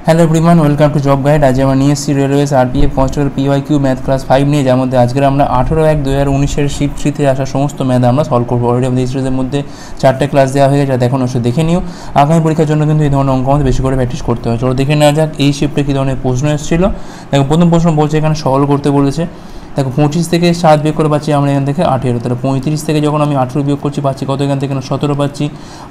Hello everyone, welcome to job guide. আজ আমরা নিয়ে এসেছি railways RPF constable PYQ math class 5 নিয়ে, যার মধ্যে আজকের আমরা 18/1/2019 শিফট 3-তে আসা সমস্ত ম্যাথ আমরা সলভ করবো। অলরেডি আমাদের এই সিরিজের মধ্যে 4টে ক্লাস দেওয়া হয়ে গেছে, দেখুন অবশ্যই দেখে নিও। আগামী পরীক্ষার জন্য কিন্তু এই ধরনের অঙ্ক আমাদের বেশি করে প্র্যাকটিস করতে হয়। চলো দেখে নেওয়া যাক এই শিফটে কী ধরনের প্রশ্ন এসেছিলো। দেখো প্রথম প্রশ্ন বলছে এখানে সলভ করতে বলেছে। দেখো 25 থেকে 7 বিয়োগ করে পাচ্ছি আমরা এখান থেকে 18, তাহলে 35 থেকে যখন আমি 18 বিয়োগ করছি পাচ্ছি কত, এখান থেকে না 17 পাচ্ছি।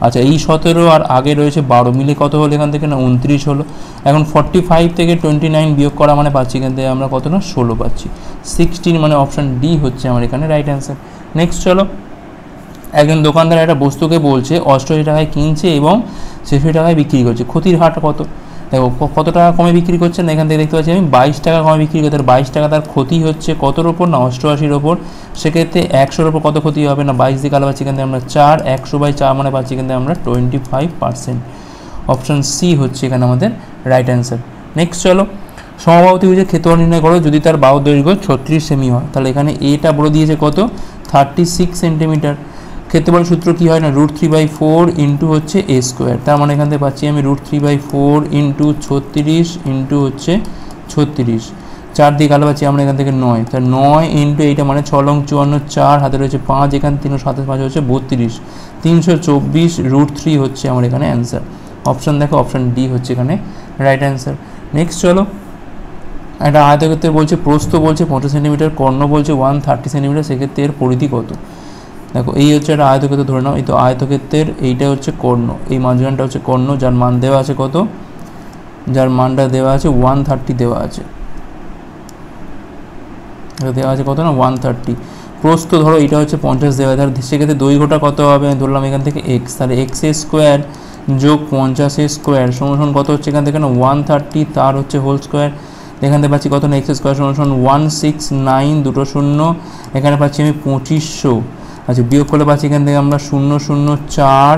আচ্ছা, এই 17 আর আগে রয়েছে 12 মিলে কত হলো, এখান থেকে না 29 হলো। এখন 45 থেকে 29 বিয়োগ করা মানে পাচ্ছি এখান থেকে আমরা কত না 16 পাচ্ছি। 16 মানে অপশান ডি হচ্ছে আমার এখানে রাইট অ্যান্সার। নেক্সট চলো, একজন দোকানদার একটা বস্তুকে বলছে 88 টাকায় কিনছে এবং 66 টাকায় বিক্রি করছে, ক্ষতির হার কত। দেখো কত টাকা কমে বিক্রি করছেন, এখান থেকে দেখতে পাচ্ছি আমি 22 টাকা কমে বিক্রি করতে, 22 টাকা তার ক্ষতি হচ্ছে কতর ওপর না 88-র ওপর। সেক্ষেত্রে 100-র ওপর কত ক্ষতি হবে না 22 দিয়ে কালো পাচ্ছি এখান থেকে আমরা 4, 100/4 মানে পাচ্ছি এখান থেকে আমরা 25%। অপশান সি হচ্ছে এখানে আমাদের রাইট অ্যান্সার। নেক্সট চলো, সমবাহু ত্রিভুজের ক্ষেত্রফল নির্ণয় করো যদি তার বাহুর দৈর্ঘ্য 36 সেমি হয়। তাহলে এখানে এটা বলে দিয়েছে কত 36 সেন্টিমিটার। ক্ষেত্রফল সূত্র কী হয় না √3/4 ইন্টু হচ্ছে a স্কোয়ার। তার মানে এখান থেকে পাচ্ছি আমি √3/4 ইন্টু 36 ইন্টু হচ্ছে 36, 4 দিয়ে কালো পাচ্ছি আমরা এখান থেকে 9, তার 9 ইন্টু এইটা মানে 6 লং 54, 4 হাতে রয়েছে 5, এখানে 327, 5 হচ্ছে 32, 324 √3 হচ্ছে আমার এখানে অ্যান্সার। অপশান দেখো অপশান ডি হচ্ছে এখানে রাইট অ্যান্সার। নেক্সট চলো, একটা আয়তক্ষেত্রে বলছে প্রস্থ বলছে 50 সেন্টিমিটার, কর্ণ বলছে 130 সেন্টিমিটার, সেক্ষেত্রে এর পরিধি কত। দেখো এই হচ্ছে একটা আয়তক্ষেত্র ধরে নাও, এই তো আয়তক্ষেত্রের এইটা হচ্ছে কর্ণ, এই মাঝখানটা হচ্ছে কর্ণ, যার মান দেওয়া আছে কত, যার মানটা দেওয়া আছে 130 দেওয়া আছে, দেওয়া আছে কত না 130। প্রস্থ ধরো এটা হচ্ছে 50 দেওয়া, তাহলে সেক্ষেত্রে দৈর্ঘ্যটা কত হবে আমি ধরলাম এখান থেকে এক্স, তাহলে এক্স স্কোয়ার যোগ 50 স্কোয়ার সমান কত হচ্ছে এখান থেকে না 130, তার হচ্ছে হোল স্কোয়ার। এখান থেকে পাচ্ছি কত না এক্স স্কোয়ার সমান 169, দুটো শূন্য, এখানে পাচ্ছি আমি 2500। আচ্ছা, বিয়োগ করলে পাচ্ছি এখান থেকে আমরা 00441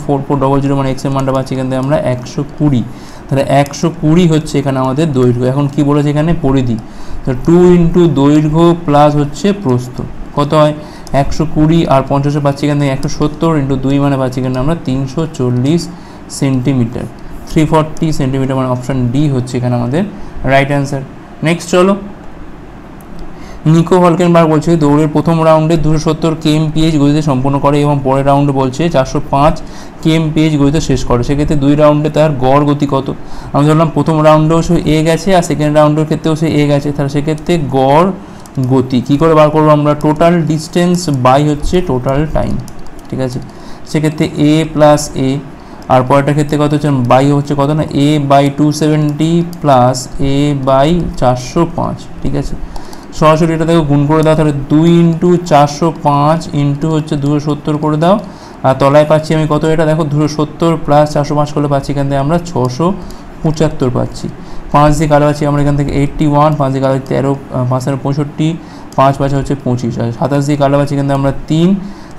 14400 মানে এক্সের মানটা পাচ্ছি এখান থেকে আমরা 120। তাহলে 120 হচ্ছে এখানে আমাদের দৈর্ঘ্য। এখন কি বলেছে এখানে পরিধি, তো 2 ইন্টু দৈর্ঘ্য প্লাস হচ্ছে প্রস্থ কত হয় 120, আর 50 পাচ্ছি এখান থেকে 170 ইন্টু 2 মানে পাচ্ছি এখানে আমরা 340 সেন্টিমিটার, 340 সেন্টিমিটার মানে অপশান ডি হচ্ছে এখানে আমাদের রাইট অ্যান্সার। নেক্সট চলো, নিকো হলকেনবার্গ বলছে দৌড়ের প্রথম রাউন্ডে 270 kmph গতিতে সম্পন্ন করে এবং পরের রাউন্ডে বলছে 405 kmph গতিতে শেষ করে। সেক্ষেত্রে 2 রাউন্ডে তার গড় গতি কত। আমি ধরলাম প্রথম রাউন্ডেও সে এ গেছে আর সেকেন্ড রাউন্ডের ক্ষেত্রেও সে এ গেছে, তাহলে সেক্ষেত্রে গড় গতি কী করে বার করবো আমরা, টোটাল ডিস্টেন্স বাই হচ্ছে টোটাল টাইম, ঠিক আছে। সেক্ষেত্রে এ প্লাস এ, আর পরেরটার ক্ষেত্রে কত হচ্ছে বাই হচ্ছে কত না a/270 প্লাস a/405, ঠিক আছে। সরাসরি এটা দেখো গুণ করে দাও, তাহলে 2 ইন্টু 405 ইন্টু হচ্ছে 270 করে দাও, আর তলায় পাচ্ছি আমি কত এটা দেখো 270 প্লাস 405 করলে পাচ্ছি এখান থেকে আমরা 675 পাচ্ছি। 5 দিয়ে কালো পাচ্ছি আমরা এখান থেকে 81, 5 দিয়ে কালো 13, 5 65, 5 5 হচ্ছে 25, আর 27 দিয়ে কালো পাচ্ছি এখান থেকে আমরা 3,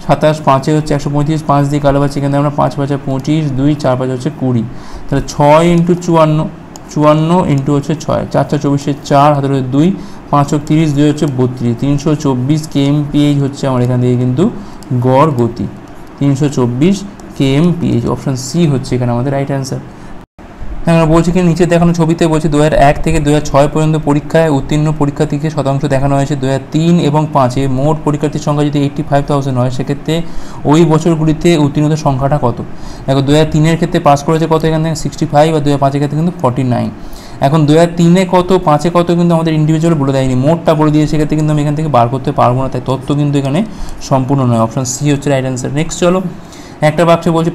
27 5 হচ্ছে 135, 5 দিয়ে কালো পাচ্ছি এখান থেকে আমরা 5 5 25, 2 4 5 হচ্ছে 20, তাহলে 6 ইন্টু 54 ইন্টু হচ্ছে 6, 4 4 24, 4 হাতে রয়েছে 2, 5 30, 2 হচ্ছে 32, 324 kmph হচ্ছে আমার এখান থেকে কিন্তু গড় গতি, 324 kmph। অপশান সি হচ্ছে এখানে আমাদের রাইট অ্যান্সার। আমরা বলছি কি নিচে দেখানো ছবিতে বলছে 2001 থেকে 2006 পর্যন্ত পরীক্ষায় উত্তীর্ণ পরীক্ষার্থীকে শতাংশ দেখানো হয়েছে। 2003 এবং 5-এ মোট পরীক্ষার্থীর সংখ্যা যদি 85,000 হয়, সেক্ষেত্রে ওই বছরগুলিতে উত্তীর্ণদের সংখ্যাটা কত। দেখো 2003-এর ক্ষেত্রে পাস করেছে কত এখান থেকে 65, আর 2005-এর ক্ষেত্রে কিন্তু 49। এখন 2003-এ কত 5-এ কত কিন্তু আমাদের ইন্ডিভিজুয়াল বলে দেয়নি, মোটটা বলে দিয়ে সেক্ষেত্রে কিন্তু আমি এখান থেকে বার করতে পারবো না, তাই তথ্য কিন্তু এখানে সম্পূর্ণ নয়। অপশান সি হচ্ছে রাইট অ্যান্সার। নেক্সট চলো, একটা বাক্সে বলছে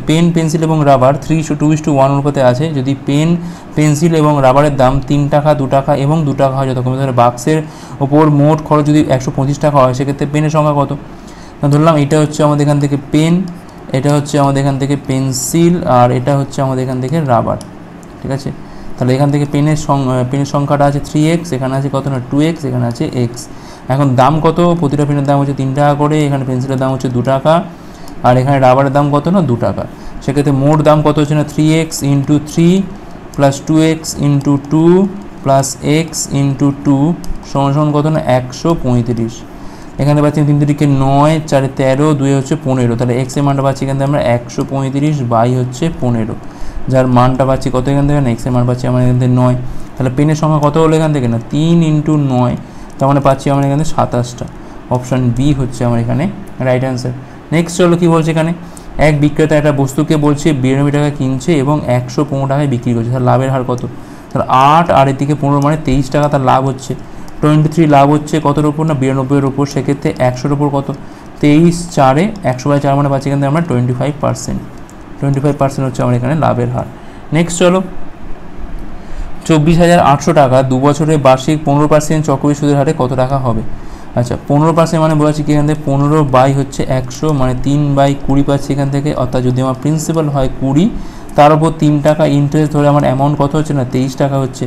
পেন পেন্সিল এবং রাবার 3:2:1 অনুপাতে আছে। যদি পেন পেন্সিল এবং রাবারের দাম 3 টাকা 2 টাকা এবং 2 টাকা হয় যতক্ষণ, তাহলে বাক্সের ওপর মোট খরচ যদি 125 টাকা হয়, সেক্ষেত্রে পেনের সংখ্যা কত। ধরলাম এটা হচ্ছে আমাদের এখান থেকে পেন, এটা হচ্ছে আমাদের এখান থেকে পেন্সিল, আর এটা হচ্ছে আমাদের এখান থেকে রাবার, ঠিক আছে। তাহলে এখান থেকে পেনের সংখ্যাটা আছে 3x, এখানে আছে কত না 2x, এখানে আছে x। এখন দাম কত, প্রতিটা পেনের দাম হচ্ছে 3 টাকা করে, এখানে পেন্সিলের দাম হচ্ছে 2 টাকা, আর এখানে রাবারের দাম কত না 2 টাকা। সেক্ষেত্রে মোট দাম কত হচ্ছে না 3x into 3 plus 2x into 2 plus x into 2 সমান কত না 135। এখানে পাচ্ছি 3 3 9, 4 13, 2 হচ্ছে 15, তাহলে x এর মানটা পাচ্ছি এখান থেকে আমরা 135 বাই হচ্ছে 15। যার মানটা পাচ্ছি কত এখান থেকে না এক্সের মান পাচ্ছি আমরা এখান থেকে 9, তাহলে পেনের সংখ্যা কত হলো এখান থেকে না 3 × 9, তার মানে পাচ্ছি আমরা এখানে 27টা। অপশান বি হচ্ছে আমার এখানে রাইট অ্যান্সার। নেক্সট চলো কী বলছে এখানে, এক বিক্রেতা একটা বস্তুকে বলছে 92 টাকা কিনছে এবং 115 টাকায় বিক্রি করছে, তার লাভের হার কত? তার 8 আর এর দিকে 15 মানে 23 টাকা তার লাভ হচ্ছে। 23 লাভ হচ্ছে কতর ওপর না 92-এর ওপর, সেক্ষেত্রে 100-র ওপর কত 23 4-এ 100/4 মানে পাচ্ছি এখানে আমরা 25%। 25% হচ্ছে আমার এখানে লাভের হার। নেক্সট চলো 24,800 টাকা 2 বছরে বার্ষিক 15% চক্রবৃদ্ধি সুদের হারে কত টাকা হবে? আচ্ছা 15% মানে বলেছি কি এখান থেকে 15/100 মানে 3/20 পাচ্ছি এখান থেকে, অর্থাৎ যদি আমার প্রিন্সিপাল হয় 20 তার উপর 3 টাকা ইন্টারেস্ট ধরে আমার অ্যামাউন্ট কত হচ্ছে না 23 টাকা হচ্ছে।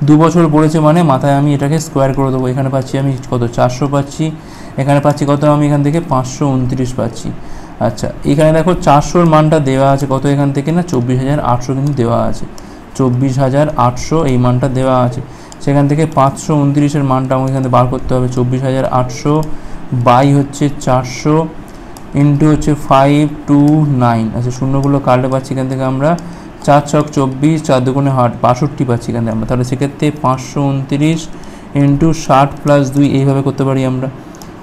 2 বছর পড়েছে মানে মাথায় আমি এটাকে স্কোয়ার করে দেবো, এখানে পাচ্ছি আমি কত 400 পাচ্ছি, এখানে পাচ্ছি কত আমি এখান থেকে 529 পাচ্ছি। আচ্ছা এখানে দেখো 400-র মানটা দেওয়া আছে কত এখান থেকে না 24,800 কিন্তু দেওয়া আছে, 24,800 এই মানটা দেওয়া আছে। সেখান থেকে 529-এর মানটা আমাকে এখানে বার করতে হবে। 24,800 বাই হচ্ছে 400 ইন্টু হচ্ছে 529। আচ্ছা শূন্যগুলো কাটলে পাচ্ছি এখান থেকে আমরা 4 ছক 24, 4 দুগুণে 8 62 পাচ্ছি এখান থেকে আমরা, তাহলে সেক্ষেত্রে 529 ইন্টু 60 + 2 এইভাবে করতে পারি আমরা।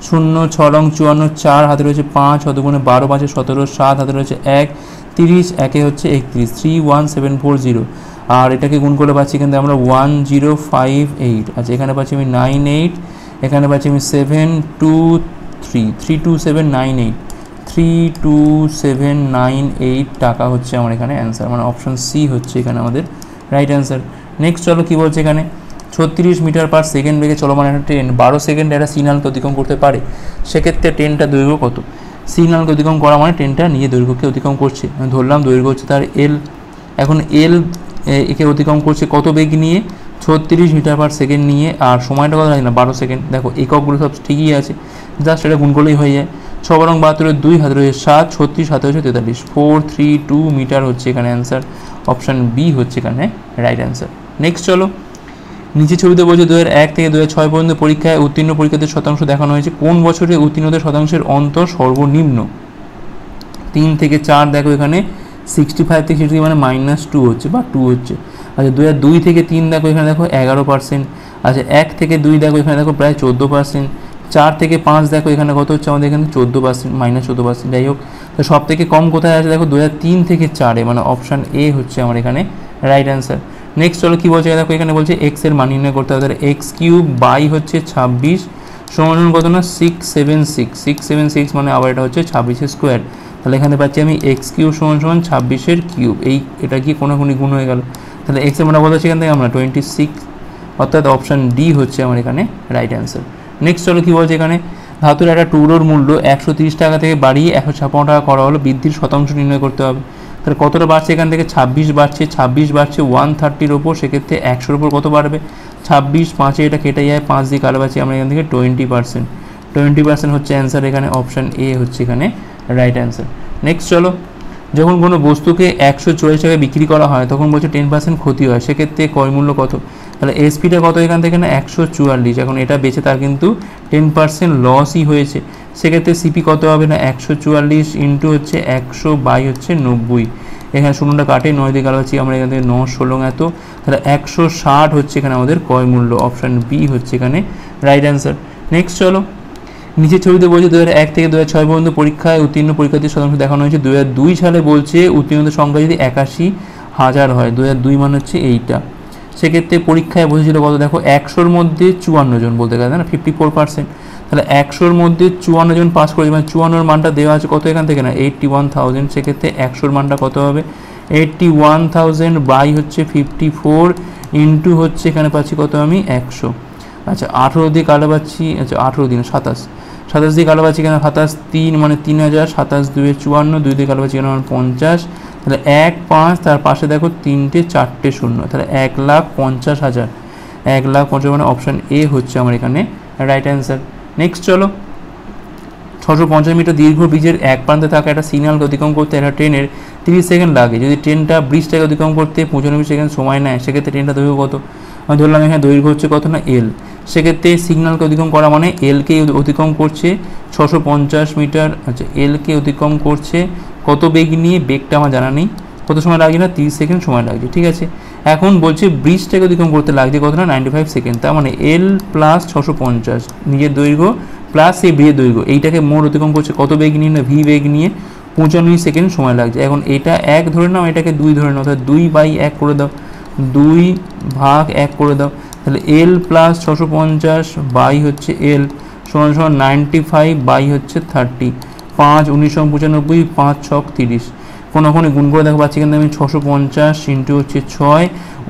0 6 রং 54, 4 হাতে রয়েছে 5, 6 দুগুণে 12 5 17, 7 হাতে রয়েছে 1 30, একে হচ্ছে 31, 31740। আর এটাকে গুণ করে পাচ্ছি কিন্তু আমরা 1058। আচ্ছা এখানে পাচ্ছি আমি 98, এখানে পাচ্ছি আমি 723 32798 32798 টাকা হচ্ছে আমার এখানে অ্যান্সার, মানে অপশন সি হচ্ছে এখানে আমাদের রাইট অ্যান্সার। নেক্সট চলো কী বলছে এখানে, 36 মিটার/সেকেন্ড বেগে চলমান একটা ট্রেন 12 সেকেন্ডে একটা সিগন্যালকে অতিক্রম করতে পারে, সেক্ষেত্রে ট্রেনটা দৈর্ঘ্য কত? সিগন্যালকে অতিক্রম করা মানে ট্রেনটা নিয়ে দৈর্ঘ্যকে অতিক্রম করছে, আমি ধরলাম দৈর্ঘ্য হচ্ছে তার এল। এখন এল একে অতিক্রম করছে কত বেগ নিয়ে 36 মিটার/সেকেন্ড নিয়ে, আর সময়টা কত লাগে না 12 সেকেন্ড। দেখো এককগুলো সব ঠিকই আছে, জাস্ট এটা গুণ করলেই হয়ে যায়। 6 বরং 72, 2 হাতে রয়েছে 7, 36 হাতে হচ্ছে 43, 432 মিটার হচ্ছে এখানে অ্যান্সার। অপশান বি হচ্ছে এখানে রাইট অ্যান্সার। নেক্সট চলো নিচে ছবিতে বলছে 2001 থেকে 2006 পর্যন্ত পরীক্ষায় উত্তীর্ণ পরীক্ষার্থীর শতাংশ দেখানো হয়েছে, কোন বছরে উত্তীর্ণদের শতাংশের অন্তর সর্বনিম্ন? 3 থেকে 4 দেখো এখানে 65 থেকে 60 মানে -2 হচ্ছে বা 2 হচ্ছে। আচ্ছা 2002 থেকে 3 দেখো এখানে দেখো 11%। আচ্ছা 1 থেকে 2 দেখো এখানে দেখো প্রায় 14%। 4 থেকে 5 দেখো এখানে কত হচ্ছে আমাদের এখানে 14%, -14%। যাই হোক তো সব থেকে কম কোথায় আছে দেখো 2003 থেকে 4-এ, মানে অপশান এ হচ্ছে আমার এখানে রাইট অ্যান্সার। নেক্সট চলো কী বলছে দেখো এখানে বলছে এক্স এর মান নির্ণয় করতে হবে, তাহলে x³ বাই হচ্ছে 26 সমান কত না 676 মানে আবার এটা হচ্ছে 26-এর স্কোয়ার, তাহলে এখানে পাচ্ছি আমি x³ সমান 26-এর কিউব, এটা কি কোনোখানি গুণ হয়ে গেল, তাহলে x এর মান বলতে সেখান থেকে আমরা 26, অর্থাৎ অপশান ডি হচ্ছে আমার এখানে রাইট অ্যান্সার। নেক্সট চলো কী বলছে এখানে, ধাতুর একটা টুকরোর মূল্য 130 টাকা থেকে বাড়িয়ে 156 টাকা করা হলো, বৃদ্ধির শতাংশ নির্ণয় করতে হবে। তাহলে কতটা বাড়ছে এখান থেকে 26 বাড়ছে, 26 বাড়ছে 130-র ওপর, সেক্ষেত্রে 100-র ওপর কত বাড়বে 26, 5-এ এটা কেটে যায়, 5 দিয়ে কালো পাচ্ছি আমরা এখান থেকে 20% হচ্ছে অ্যান্সার, এখানে অপশান এ হচ্ছে এখানে রাইট অ্যান্সার। নেক্সট চলো যখন কোনো বস্তুকে 144 টাকায় বিক্রি করা হয় তখন বলছে 10% ক্ষতি হয়, সেক্ষেত্রে ক্রয় মূল্য কত? তাহলে এসপিটা কত এখান থেকে না 144, এখন এটা বেচে তার কিন্তু 10% লসই হয়েছে, সেক্ষেত্রে সিপি কত হবে না 144 ইন্টু হচ্ছে 100 বাই হচ্ছে 90, এখানে শূন্যটা কাটে 9 দিয়ে কালো পাচ্ছি আমরা এখান থেকে 9 16 এত, তাহলে 160 হচ্ছে এখানে আমাদের ক্রয় মূল্য, অপশান বি হচ্ছে এখানে রাইট অ্যান্সার। নেক্সট চলো নিচের ছবিতে বলছে 2001 থেকে 2006 পর্যন্ত পরীক্ষায় উত্তীর্ণ পরীক্ষার্থীর শতাংশ দেখানো হয়েছে। 2002 সালে বলছে উত্তীর্ণদের সংখ্যা যদি 81,000 হয়, 2002 মানে হচ্ছে এইটা, সেক্ষেত্রে পরীক্ষায় বসেছিল কত দেখো 100-র মধ্যে 54 জন বলতে গেলে না 54%, তাহলে 100-র মধ্যে 54 জন পাস করেছে, মানে 54-র মানটা দেওয়া আছে কত এখান থেকে না 81,000, সেক্ষেত্রে 100-র মানটা কত হবে 81,000 বাই হচ্ছে 54 ইন্টু হচ্ছে এখানে পাচ্ছি কত আমি 100। আচ্ছা 18 দিয়ে কালো পাচ্ছি, আচ্ছা 18 দিন 27 দিয়ে কালো পাচ্ছি কেন 27 3 মানে 3000, 27 2 54, 2 দিয়ে কালো পাচ্ছি কেন 50, তাহলে 1 5 তার পাশে দেখো 3টে 4টে শূন্য, তাহলে 1,50,000, 1,50,000 মানে অপশান এ হচ্ছে আমার এখানে রাইট অ্যান্সার। নেক্সট চলো 650 মিটার দীর্ঘ ব্রিজের এক প্রান্তে থাকা একটা সিগন্যালকে অতিক্রম করতে একটা ট্রেনের 30 সেকেন্ড লাগে, যদি ট্রেনটা ব্রিজটাকে অতিক্রম করতে 95 সেকেন্ড সময় নেয়, সেক্ষেত্রে ট্রেনটা দৈর্ঘ্য কত? আমি ধরলাম এখানে দৈর্ঘ্য হচ্ছে কত না এল, সেক্ষেত্রে সিগন্যালকে অতিক্রম করা মানে এলকে অতিক্রম করছে 650 মিটার, আচ্ছা এলকে অতিক্রম করছে কত বেগ নিয়ে, বেগটা আমার জানা নেই, কত সময় লাগছে না 30 সেকেন্ড সময় লাগছে, ঠিক আছে। এখন বলছে ব্রিজটাকে অতিক্রম করতে লাগছে কত না 95 সেকেন্ড, তার মানে এল প্লাস 650 নিজের দৈর্ঘ্য প্লাস সেই ব্রিজের দৈর্ঘ্য, এইটাকে মোট অতিক্রম করছে কত বেগ নিয়ে না ভি বেগ নিয়ে 95 সেকেন্ড সময় লাগছে। এখন এটা 1 ধরে নাও, এটাকে 2 ধরে নাও, অর্থাৎ 2/1 করে দাও, 2/1 করে দাও, তাহলে এল প্লাস 650 বাই হচ্ছে এল সমান সমান 95 বাই হচ্ছে 30, 5 1995, 5 6 30, কোনোখানে গুণ করে দেখো পাচ্ছি কিন্তু আমি 650 ইন্টু হচ্ছে 6,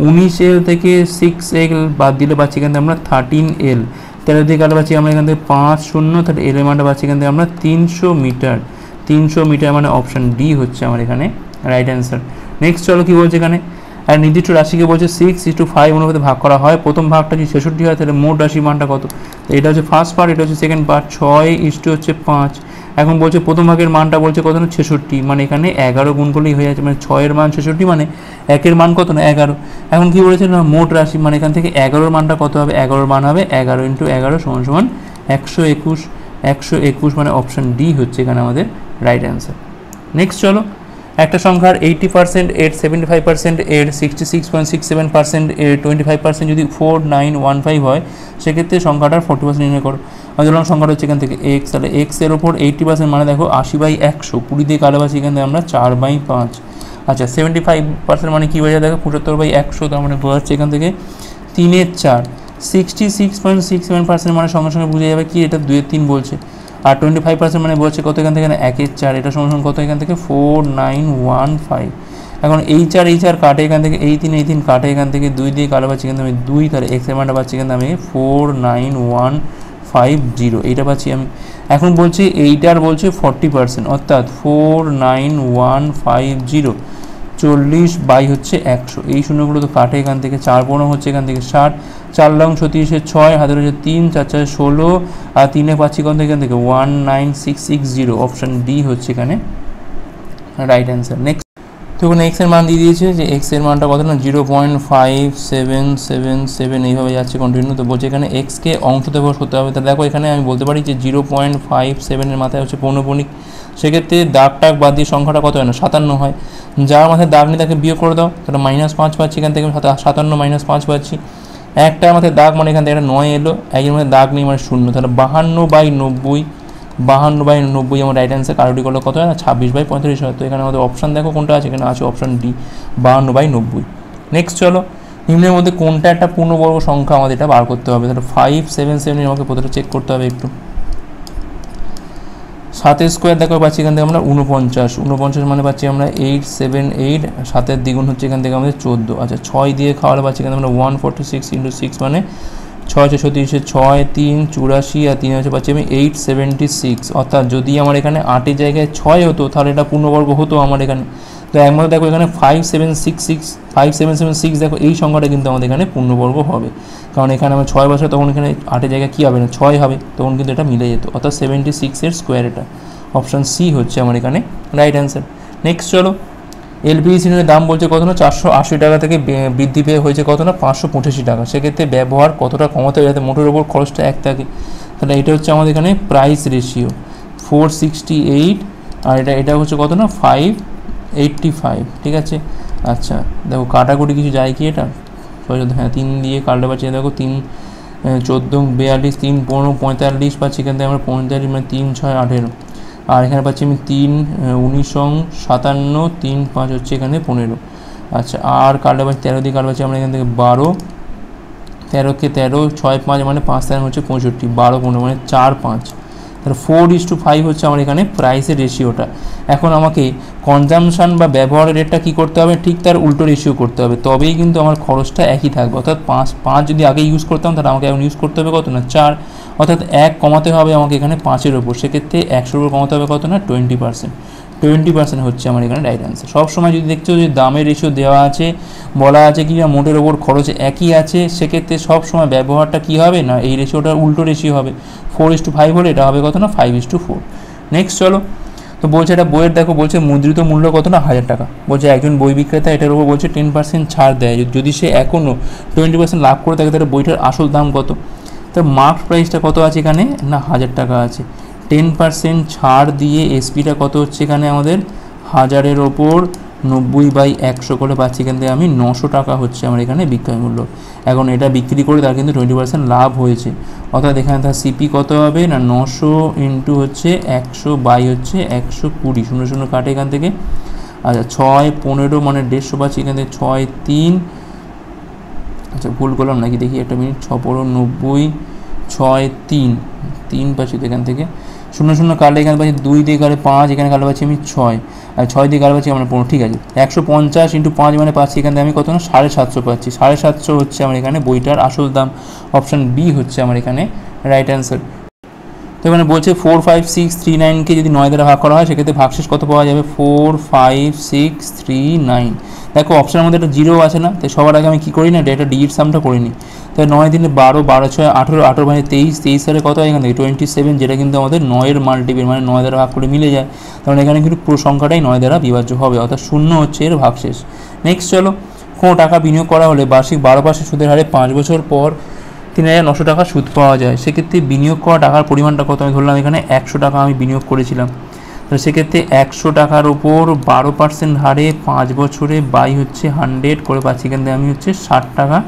19 এল থেকে 6 এল বাদ দিলে পাচ্ছি কিন্তু আমরা 13 এল, 13 দিয়ে কাটা পাচ্ছি আমরা এখান থেকে 5 0, তাহলে এল এর মানটা পাচ্ছি এখান থেকে আমরা 300 মিটার, 300 মিটার মানে অপশান ডি হচ্ছে আমার এখানে রাইট অ্যান্সার। নেক্সট চলো কী বলছে এখানে, আর নির্দিষ্ট রাশিকে বলছে 6:5 অনুপাতে ভাগ করা হয়, প্রথম ভাগটা যদি 66 হয় তাহলে মোট রাশির মানটা কত, তো এটা হচ্ছে ফার্স্ট পার্ট, এটা হচ্ছে সেকেন্ড পার্ট, 6:5। এখন বলছে প্রথম ভাগের মানটা বলছে কত না 66, মানে এখানে 11 গুণ করলেই হয়ে যাচ্ছে, মানে 6 এর মান 66 মানে 1 এর মান কত না 11। এখন কি বলেছে না মোট রাশি, মানে এখান থেকে 11 মানটা কত হবে, 11 মান হবে 11 × 11 সমান সমান 121, 121 মানে অপশান ডি হচ্ছে এখানে আমাদের রাইট অ্যান্সার। নেক্সট চলো, একটা সংখ্যার 80% এর 75% এর 66.67% এর 25% যদি 4915 হয়, সেক্ষেত্রে সংখ্যাটার 40% নির্ণয় করো। ধরুন সংখ্যাটা হচ্ছে এখান থেকে এক্স, তাহলে এক্স এর ওপর 80% মানে দেখো 80/100, 20 দিয়ে কাটাবাসি এখান থেকে আমরা 4/5। আচ্ছা 75% মানে কী বোঝা দেখো 75/100, তার মানে বোঝা যাচ্ছে এখান থেকে 3/4, 66.67% মানে সঙ্গে সঙ্গে বুঝে যাবে কি এটা 2/3 বলছে, আর 25% মানে বলছে কত এখান থেকে 1/4, এটা সমান কত এখান থেকে 4915। এখন এই 4 কাটে এখান থেকে, এই 3 কাটে এখান থেকে, 2 দিয়ে কাটা পাচ্ছি কিন্তু আমি 2, তাহলে এক্স এর মানটা পাচ্ছি কিন্তু আমি 49150, এইটা পাচ্ছি আমি। এখন বলছে এইটার বলছে 40%, অর্থাৎ 49150, 40 বাই হচ্ছে 100, এই শূন্যগুলো তো কাটে এখান থেকে, 4 পূর্ণ হচ্ছে এখান থেকে 60, 4 লং 36, 6 হাতের হচ্ছে 3, 4 4 16, আর 3 পাচ্ছি কত এখান থেকে 19660, অপশান ডি হচ্ছে এখানে রাইট অ্যান্সার। নেক্সট তো ওখানে এক্স এর মান দিয়ে দিয়েছে যে এক্স এর মানটা কত না 0.5777, এইভাবে যাচ্ছে কন্টিনিউ। তো বলছে এখানে এক্সকে অংশতে প্রকাশ করতে হবে, তাহলে দেখো এখানে আমি বলতে পারি যে 0.57 এর মাথায় হচ্ছে পৌনঃপুনিক, সেক্ষেত্রে দাগ টাগ বাদ দিয়ে সংখ্যাটা কত হয় না 57 হয়, যার মাথায় দাগ নেই তাকে বিয়োগ করে দাও, তাহলে -5 পাচ্ছি এখান থেকে, 57 - 5 পাচ্ছি, একটার মাথায় দাগ মানে এখান থেকে একটা 9 এলো, একজন মধ্যে দাগ নেই মানে 0, তাহলে 52/90, 52/90 আমার রাইট অ্যান্সার। কারোটি করলে কত হয় না 26/35 হয়। তো এখানে আমাদের অপশান দেখো কোনটা আছে, এখানে আছে অপশান ডি 52/90। নেক্সট চলো, নিম্নের মধ্যে কোনটা একটা পূর্ণবর্গ সংখ্যা আমাদের এটা বার করতে হবে, তাহলে 577 আমাকে প্রথমে চেক করতে হবে একটু। 7 স্কোয়ার দেখো পাচ্ছি এখান থেকে আমরা 49 মানে পাচ্ছি আমরা 878, 7 দ্বিগুণ হচ্ছে এখান থেকে আমাদের 14। আচ্ছা 6 দিয়ে খাওয়ালে পাচ্ছি এখানে আমরা 146 × 6 মানে 6 36, 6 3 84, আর 3 হচ্ছে পাচ্ছি আমি 876, অর্থাৎ যদি আমার এখানে 8 জায়গায় 6 হতো তাহলে এটা পূর্ণবর্গ হতো আমার এখানে। তো একমাত্র দেখো এখানে 5766 দেখো এই সংখ্যাটা কিন্তু আমাদের এখানে পূর্ণবর্গ হবে, কারণ এখানে আমার 6 বছর তখন এখানে 8 জায়গায় কী হবে না 6 হবে, তখন কিন্তু এটা মিলে যেত, অর্থাৎ 76 এর স্কোয়ার, এটা অপশান সি হচ্ছে আমার এখানে রাইট অ্যান্সার। নেক্সট চলো, এলপিজি সিলিন্ডারের দাম বলছে কত না 480 টাকা থেকে বৃদ্ধি পেয়ে হয়েছে কত না 585 টাকা, সেক্ষেত্রে ব্যবহার কতটা কমাতে হবে যাতে মোটের ওপর খরচটা এক থাকে, তাহলে এটা হচ্ছে আমাদের এখানে প্রাইস রেশিও 468, আর এটা হচ্ছে কত না 585, ঠিক আছে। আচ্ছা দেখো কাটাকুটি কিছু যায় কি এটা, হ্যাঁ 3 দিয়ে কাটলে পাচ্ছি দেখো 3 14 42, 3 15 45 পাচ্ছি এখান থেকে আমরা 45 মানে 3 6 18, আর এখানে পাচ্ছি আমি 3 19 57, 3 5 হচ্ছে এখানে 15। আচ্ছা আর কাটলে পাচ্ছি 13 দিয়ে কাটলে পাচ্ছি আমরা এখান থেকে 12, 13কে 13, 6 5 মানে 5 13 হচ্ছে 65, 12 15 মানে 4 5, তাহলে 4:5 হচ্ছে আমার এখানে প্রাইসের রেশিওটা। এখন আমাকে কনজামশান বা ব্যবহারের রেটটা কী করতে হবে, ঠিক তার উল্টো রেশিও করতে হবে, তবেই কিন্তু আমার খরচটা একই থাকবে, অর্থাৎ 5 যদি আগে ইউজ করতাম তাহলে আমাকে এখন ইউজ করতে হবে কত না 4, অর্থাৎ 1 কমাতে হবে আমাকে এখানে 5-এর ওপর, সেক্ষেত্রে 100-এর উপর কমাতে হবে কত না 20% হচ্ছে আমার এখানে রাইট অ্যান্সার। সবসময় যদি দেখছো যে দামের রেশিও দেওয়া আছে, বলা আছে কি না মোটের ওপর খরচ একই আছে, সেক্ষেত্রে সবসময় ব্যবহারটা কী হবে না এই রেশিওটার উল্টো রেশিও হবে, 4:5 হলে এটা হবে কত না 5:4। নেক্সট চলো, তো বলছে এটা বইয়ের দেখো বলছে মুদ্রিত মূল্য কত না 1000 টাকা, বলছে একজন বই বিক্রেতা এটার উপর বলছে 10% ছাড় দেয়, যদি সে এখনও 20% লাভ করে থাকে তাহলে বইটার আসল দাম কত, তো মার্ক প্রাইসটা কত আছে এখানে না 1000 টাকা আছে, 10% ছাড় দিয়ে এসপিটা কত হচ্ছে এখানে আমাদের 1000-এর ওপর 90/100 করে পাচ্ছি এখান থেকে আমি 900 টাকা হচ্ছে আমার এখানে বিক্রয় মূল্য। এখন এটা বিক্রি করে তার কিন্তু 20% লাভ হয়েছে, অর্থাৎ এখানে তার সিপি কত হবে না 900 ইন্টু হচ্ছে 100 বাই হচ্ছে 120, 0 কাটে এখান থেকে। আচ্ছা 6 15 মানে 150 পাচ্ছি এখান থেকে, 6 3, আচ্ছা ভুল করলাম নাকি দেখি একটা মিনিট, 6 90, 6 3 পাচ্ছি তো এখান থেকে, 0 কাটলে এখানে পাচ্ছি 2 দিয়ে কাটলে 5, এখানে কাটলে পাচ্ছি আমি 6, আর 6 দিয়ে কাটলে পাচ্ছি আমরা 15, ঠিক আছে। 150 ইন্টু 5 মানে পাচ্ছি এখান থেকে আমি কত না 750 পাচ্ছি, 750 হচ্ছে আমার এখানে বইটার আসল দাম। অপশান বি হচ্ছে আমার এখানে রাইট অ্যান্সার। তো এখানে বলছে 4 5 6 3 9কে যদি 9 দ্বারা ভাগ করা হয় সেক্ষেত্রে ভাগশেষ কত পাওয়া যাবে, 4 5 6 3 9। দেখো অপশানের মধ্যে একটা 0 আছে না, তাই সবার আগে আমি কী করি না এটা ডিজিট সামটা করে নিই। তাই 9 দিনে 12, 12 6 18, 18 মানে 23, 23 সালে কত হয় এখান থেকে 27, যেটা কিন্তু আমাদের 9-এর মাল্টিপল মানে 9 দ্বারা ভাগ করে মিলে যায়, কারণ এখানে কিন্তু পুরো সংখ্যাটাই 9 দ্বারা বিভাজ্য হবে, অর্থাৎ 0 হচ্ছে এর ভাগশেষ। নেক্সট চলো, কোনো টাকা বিনিয়োগ করা হলে বার্ষিক 12% সুদের হারে 5 বছর পর 3900 টাকা সুদ পাওয়া যায়, সেক্ষেত্রে বিনিয়োগ করা টাকার পরিমাণটা কত, আমি ধরলাম এখানে 100 টাকা আমি বিনিয়োগ করেছিলাম, তো সেক্ষেত্রে 100 টাকার ওপর 12% হারে 5 বছরে বাই হচ্ছে 100 করে পাচ্ছি এখান থেকে আমি হচ্ছে 60 টাকা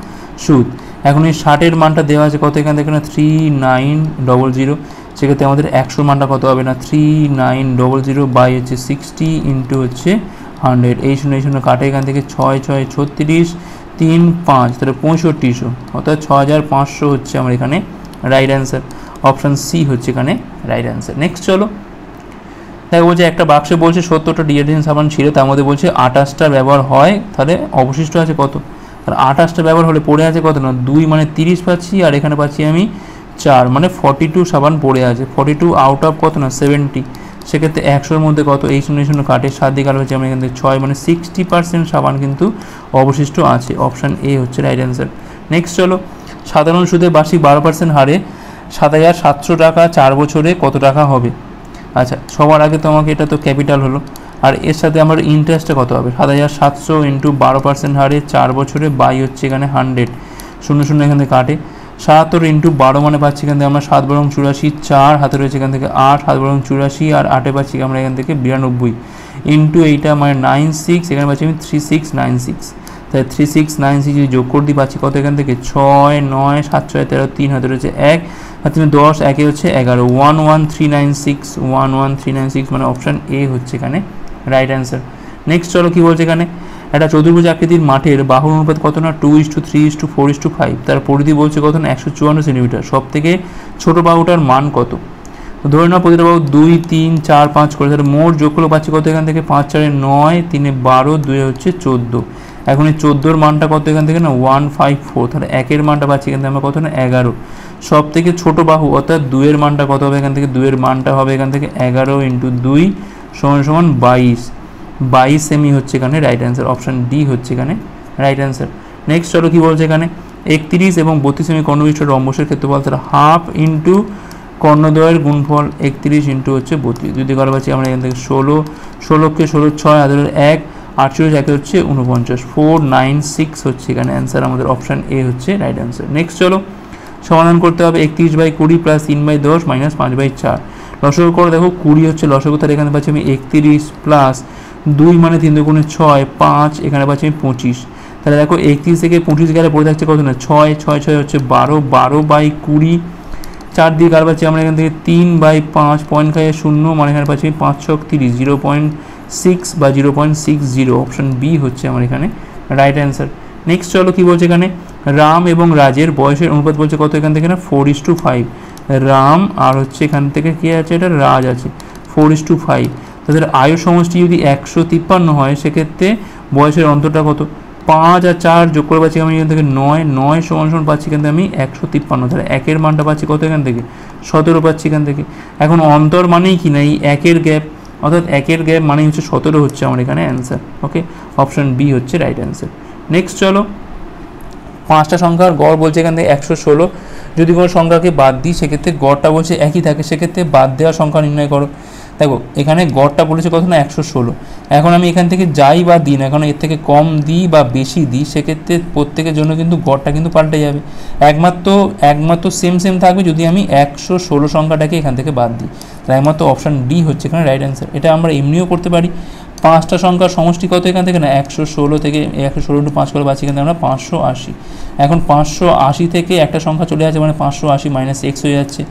সুদ। এখন এই 60-এর মানটা দেওয়া আছে কত এখান থেকে না 3900, সেক্ষেত্রে আমাদের 100 মানটা কত হবে না 3900 বাই হচ্ছে 60 ইন্টু হচ্ছে 100, এই 0 কাটে এখান থেকে 6 6 36, 3 5 তাহলে 6500, অর্থাৎ 6500 হচ্ছে আমার এখানে রাইট অ্যান্সার। অপশান সি হচ্ছে এখানে রাইট অ্যান্সার। নেক্সট চলো, দেখো বলছে একটা বাক্সে বলছে 70টা ডিটারজেন্ট সাবান ছিল, তার মধ্যে বলছে 28টা ব্যবহার হয়, তাহলে অবশিষ্ট আছে কত, আর 28টা ব্যবহার হলে পড়ে আছে কত না 2 মানে 30 পাচ্ছি, আর এখানে পাচ্ছি আমি 4 মানে 42 সাবান পড়ে আছে, 42 আউট অফ কত না 70, সেক্ষেত্রে 100-এর মধ্যে কত, এই 0 কাটে 7 দিয়ে কাটা হচ্ছে আমরা এখান থেকে 6 মানে 60% সাবান কিন্তু অবশিষ্ট আছে। অপশান এ হচ্ছে রাইট অ্যান্সার। নেক্সট চলো, সাধারণ সুদে বার্ষিক 12% হারে 7700 টাকা 4 বছরে কত টাকা হবে। আচ্ছা সবার আগে তো আমাকে এটা তো ক্যাপিটাল হলো, আর এর সাথে আমার ইন্টারেস্টটা কত হবে, 7700 ইন্টু 12% হারে 4 বছরে বাই হচ্ছে এখানে 100, 0 এখান থেকে কাটে, 77 ইন্টু 12 মানে পাচ্ছি এখান থেকে আমরা 7 বরং 84, 4 হাতে রয়েছে এখান থেকে 8, 7 বরং 84, আর 8-এ পাচ্ছি আমরা এখান থেকে 92 ইন্টু এইটা মানে 96, এখানে পাচ্ছি আমি 3696, তাই 3696 যদি যোগ করে দিই পাচ্ছি কত এখান থেকে 6 9 7 6 13, 3 হাতে রয়েছে 1, আর তুমি 10, 1 হচ্ছে 11, 11396, 11396 মানে অপশান এ হচ্ছে এখানে রাইট অ্যান্সার। নেক্সট চলো কী বলছে এখানে, একটা চতুর্ভুজ আকৃতির মাঠের বাহুর অনুপাত কত না 2:3:4:5, তার পরিধি বলছে কত না 154 সেন্টিমিটার, সব থেকে ছোটো বাহুটার মান কত। ধরে নাও প্রতিটা বাহু 2 3 4 5 করে, তাহলে মোট যোগ করলে পাচ্ছি কত এখান থেকে 5 4 9, 3 12, 2 হচ্ছে 14, এখন এই 14-এর মানটা কত এখান থেকে না 154, তাহলে 1-এর মানটা পাচ্ছি এখান থেকে আমরা কত না 11, সব থেকে ছোটো বাহু অর্থাৎ 2-এর মানটা কত হবে এখান থেকে, 2-এর মানটা হবে এখান থেকে 11 ইন্টু 2 সমান 22, 22 সেমি হচ্ছে এখানে রাইট অ্যান্সার। অপশান ডি হচ্ছে এখানে রাইট অ্যান্সার। নেক্সট চলো কী বলছে এখানে, 31 এবং 32 সেমি কর্ণবিষ্ট রম্বসের ক্ষেত্রফল তারা হাফ ইন্টু কর্ণদ্বয়ের গুণফল 31 ইন্টু হচ্ছে 32, যদি করা পাচ্ছি আমরা এখান থেকে 16, 16কে 16 6 হাতের 1, 48 একে হচ্ছে 49, 496 হচ্ছে এখানে অ্যান্সার আমাদের। অপশান এ হচ্ছে রাইট অ্যান্সার। নেক্সট চলো সমাধান করতে হবে 31/20 প্লাস 3/10 মাইনাস 5/4, লসাগু করে দেখো 20 হচ্ছে লসাগু, তাহলে এখানে পাচ্ছি আমি 31 প্লাস 2 মানে 3 দুগুণে 6 5, এখানে পাচ্ছি আমি 25, তাহলে দেখো 31 থেকে 25 গেলে পড়ে থাকছে কত না 6 6 6 হচ্ছে 12, 12/20, 4 দিয়ে কার পাচ্ছি আমরা এখান থেকে 3/5, পয়েন্ট খাইয়ে 0 মানে এখানে পাচ্ছি 5 6 30, 0.6 বা 0.60, অপশান বি হচ্ছে আমার এখানে রাইট অ্যান্সার। নেক্সট চলো কী বলছে এখানে, রাম এবং রাজের বয়সের অনুপাত বলছে কত এখান থেকে না 4:5, রাম আর হচ্ছে এখান থেকে কী আছে এটা রাজ আছে 4:5, তাদের আয়ু সমষ্টি যদি 153 হয় সেক্ষেত্রে বয়সের অন্তরটা কত, 5 আর 4 যোগ করে পাচ্ছি আমি এখান থেকে 9, 9 সমান পাচ্ছি এখান থেকে আমি 153, তাহলে 1-এর মানটা পাচ্ছি কত এখান থেকে 17 পাচ্ছি এখান থেকে। এখন অন্তর মানেই কি না এই 1-এর গ্যাপ, অর্থাৎ 1-এর গ্যাপ মানেই হচ্ছে 17 হচ্ছে আমার এখানে অ্যান্সার। ওকে, অপশান বি হচ্ছে রাইট অ্যান্সার। নেক্সট চলো 5টা সংখ্যার গড় বলছে এখান থেকে 116, যদি কোনো সংখ্যাকে বাদ দিই সেক্ষেত্রে গড়টা বলছে একই থাকে, সেক্ষেত্রে বাদ দেওয়ার সংখ্যা নির্ণয় করো। দেখো এখানে গড়টা বলেছে কত না 116, এখন আমি এখান থেকে যাই বা দিই না, এখন এর থেকে কম দিই বা বেশি দিই সেক্ষেত্রে প্রত্যেকের জন্য কিন্তু গড়টা কিন্তু পাল্টে যাবে, একমাত্র সেম থাকবে যদি আমি 116 সংখ্যাটাকে এখান থেকে বাদ দিই, তাই একমাত্র অপশান ডি হচ্ছে এখানে রাইট অ্যান্সার। এটা আমরা এমনিও করতে পারি, 5টা সংখ্যার সমষ্টি কত এখান থেকে না 116 থেকে 116 ইন্টু 5 করে পাচ্ছি এখান থেকে আমরা 580। এখন 580 থেকে একটা সংখ্যা চলে যাচ্ছে মানে 580 মাইনাস এক্স হয়ে যাচ্ছে।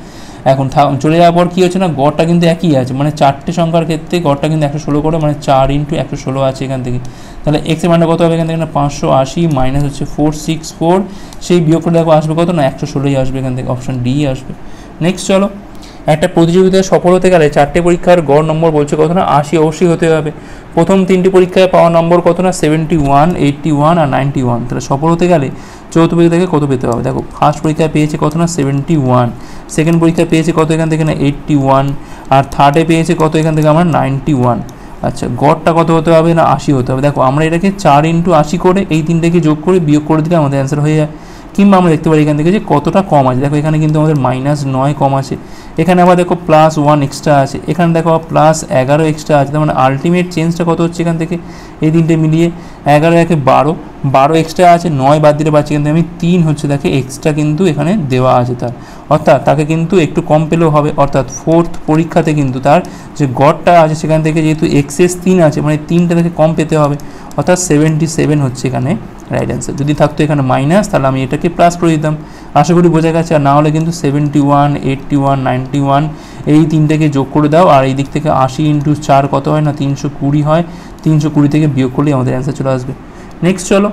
এখন চলে যাওয়ার পর কী হচ্ছে না গড়টা কিন্তু একই আছে, মানে 4টে সংখ্যার ক্ষেত্রে গড়টা কিন্তু 116 করে, মানে 4 ইন্টু 116 আছে এখান থেকে। তাহলে এক্সের মানটা কত হবে এখান থেকে না 580 মাইনাস হচ্ছে 464, সেই বিয়োগ করে দেখো আসবে কত না 116ই আসবে এখান থেকে, অপশন ডি আসবে। নেক্সট চলো, একটা প্রতিযোগিতায় সফল হতে গেলে 4টে পরীক্ষার গড় নম্বর বলছে কত না 80 অবশ্যই হতে হবে। প্রথম 3টি পরীক্ষায় পাওয়া নম্বর কত না 71, 81 আর 91। তাহলে সফল হতে গেলে চতুর্থ পরীক্ষা থেকে কত পেতে হবে? দেখো ফার্স্ট পরীক্ষায় পেয়েছে কত না 71, সেকেন্ড পরীক্ষায় পেয়েছে কত এখান থেকে না 81, আর থার্ডে পেয়েছে কত এখান থেকে আমরা 91। আচ্ছা, গড়টা কত হতে হবে না 80 হতে হবে। দেখো আমরা এটাকে 4 ইন্টু 80 করে এই তিনটাকে যোগ করে বিয়োগ করে দিলে আমাদের অ্যান্সার হয়ে যায়। কিংবা আমরা দেখতে পারি এখান থেকে যে কতটা কম আছে। দেখো এখানে কিন্তু আমাদের -9 কম আছে, এখানে আবার দেখো +1 এক্সট্রা আছে, এখানে দেখো +11 এক্সট্রা আছে। তার মানে আলটিমেট চেঞ্জটা কত হচ্ছে এখান থেকে এই তিনটে মিলিয়ে 11 একে 12 এক্সট্রা আছে, 9 বাদ দিতে পারছি এখান থেকে আমি 3 হচ্ছে দেখে এক্সট্রা কিন্তু এখানে দেওয়া আছে তার, অর্থাৎ তাকে কিন্তু একটু কম পেলেও হবে। অর্থাৎ ফোর্থ পরীক্ষাতে কিন্তু তার যে গড়টা আছে সেখান থেকে যেহেতু এক্সেস 3 আছে মানে 3টা থেকে কম পেতে হবে, অর্থাৎ 77 হচ্ছে এখানে রাইট অ্যান্সার। যদি থাকতো এখানে মাইনাস তাহলে আমি এটাকে প্লাস করে দিতাম। আশা করি বোঝা গেছে। আর না হলে কিন্তু 71, 81, 91 এই তিনটাকে যোগ করে দাও, আর এই দিক থেকে 80 ইন্টু 4 কত হয় না 320 হয়, 320 থেকে বিয়োগ করলেই আমাদের অ্যান্সার চলে আসবে। নেক্সট চলো,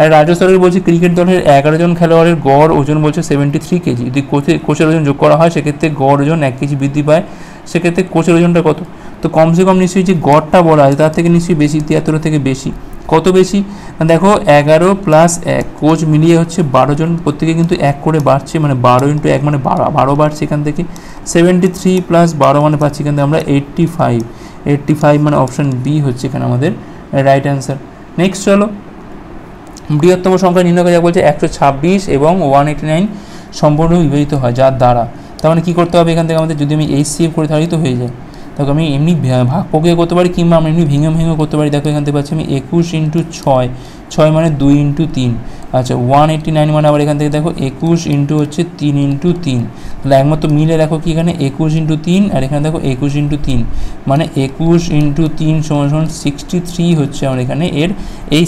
আর রাজ্য সরকার বলছে ক্রিকেট দলের 11 জন খেলোয়াড়ের গড় ওজন বলছে 73 কেজি। যদি কোচের ওজন যোগ করা হয় সেক্ষেত্রে গড় ওজন 1 কেজি বৃদ্ধি পায়, সেক্ষেত্রে কোচের ওজনটা কত? তো কমসে কম নিশ্চয়ই যে গড়টা বলা আছে তার থেকে নিশ্চয়ই বেশি, 73 থেকে বেশি। কত বেশি? দেখো 11 + 1 কোচ মিলিয়ে হচ্ছে 12 জন, প্রত্যেকে কিন্তু 1 করে বাড়ছে, মানে 12 ইন্টু 1 মানে 12 বাড়ছে এখান থেকে। 73 + 12 মানে পাচ্ছি এখান থেকে আমরা 85 মানে অপশান বি হচ্ছে এখানে আমাদের রাইট অ্যান্সার। নেক্সট চলো, বৃহত্তম সংখ্যা নির্ণয় করা বলছে 126 এবং 189 সম্পূর্ণ বিভাজিত হয় যার দ্বারা। তার মানে কী করতে হবে এখান থেকে আমাদের? যদি আমি HCF করে তাহলেই তো হয়ে যায়। দেখো আমি এমনি ভাগ প্রক্রিয়া করতে পারি কিংবা আমরা এমনি ভেঙে করতে পারি। দেখো এখান থেকে পাচ্ছি আমি 21 ইন্টু 6 মানে 2 ইন্টু 3। আচ্ছা 189 মানে আবার এখান থেকে দেখো 21 ইন্টু হচ্ছে 3 ইন্টু 3, তাহলে একমাত্র মিলে দেখো কি এখানে 21 ইন্টু 3 আর এখানে দেখো 21 ইন্টু 3 মানে 21 ইন্টু 3 = 63 হচ্ছে আমার এখানে এর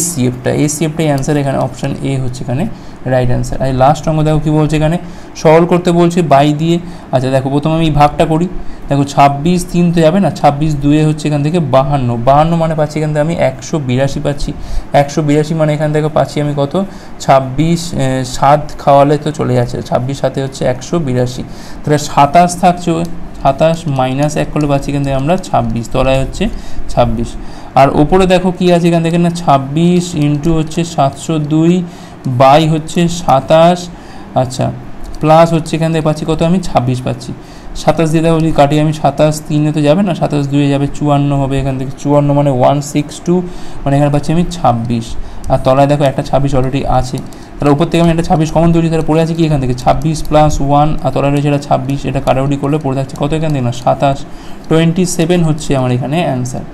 HCFটাই অ্যান্সার এখানে অপশান এ হচ্ছে এখানে রাইট অ্যান্সার। আর লাস্ট অঙ্ক দেখো কী বলছে এখানে, সরল করতে বলছে বাই দিয়ে। আচ্ছা দেখো প্রথমে আমি ভাগটা করি। দেখো 26 3 তো যাবে না, 26 2 হচ্ছে এখান থেকে 52 মানে পাচ্ছি এখান থেকে আমি 182 পাচ্ছি। 182 মানে এখান থেকে পাচ্ছি আমি কত 26 7 খাওয়ালে তো চলে যাচ্ছে, 26 7 হচ্ছে 182, তাহলে 27 থাকছে, 27 - 1 করলে পাচ্ছি এখান থেকে আমরা 26, তলায় হচ্ছে 26। আর ওপরে দেখো কি আছে এখান থেকে না 26 ইন্টু হচ্ছে 702 বাই হচ্ছে 27। আচ্ছা প্লাস হচ্ছে এখান থেকে পাচ্ছি কত আমি 26 পাচ্ছি। 27 দিয়ে দেখো যদি কাটি আমি 27 3 তো যাবে না, 27 2 যাবে 54 হবে এখান থেকে। 54 মানে 162 মানে এখানে পাচ্ছি আমি 26, আর তলায় দেখো একটা 26 অলরেডি আছে, তাহলে উপর থেকে আমি একটা 26 কমন তুলি, তাহলে পড়ে আছে কি এখান থেকে 26 + 1 আর তলায় রয়েছে এটা 26, এটা কাটাকুটি করলে পড়ে থাকছে কত এখান থেকে না 27, 27 হচ্ছে আমার এখানে অ্যান্সার।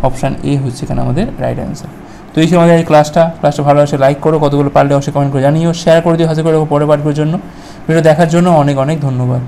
অপশান এ হচ্ছে এখানে আমাদের রাইট অ্যান্সার। তো এই সময় আমাদের এই ক্লাসটা ভালো আসে লাইক করো, কতগুলো পারলে অবশ্যই কমেন্ট করে জানিও, শেয়ার করে দিও হাতে করে পরের পাঠগুলোর জন্য। ভিডিও দেখার জন্য অনেক ধন্যবাদ।